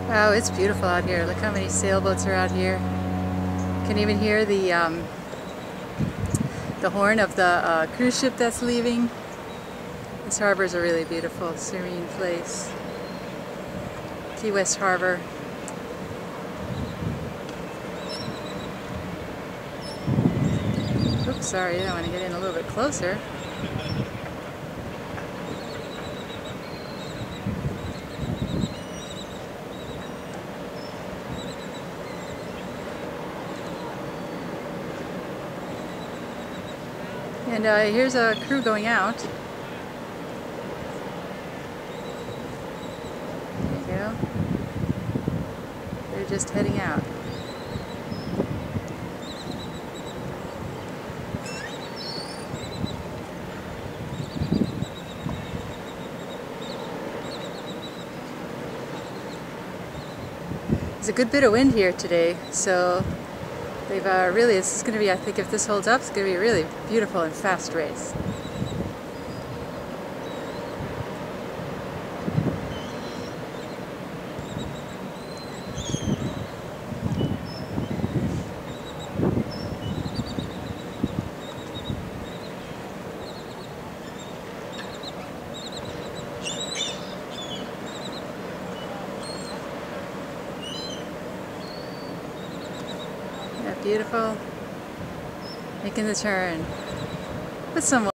Wow, it's beautiful out here. Look how many sailboats are out here. Can even hear the horn of the cruise ship that's leaving. This harbor is a really beautiful, serene place. Key West Harbor. Oops, sorry, I want to get in a little bit closer. And here's a crew going out. There you go. They're just heading out. There's a good bit of wind here today, so they've really, this is going to be, I think if this holds up, it's going to be a really beautiful and fast race. Beautiful, making the turn with some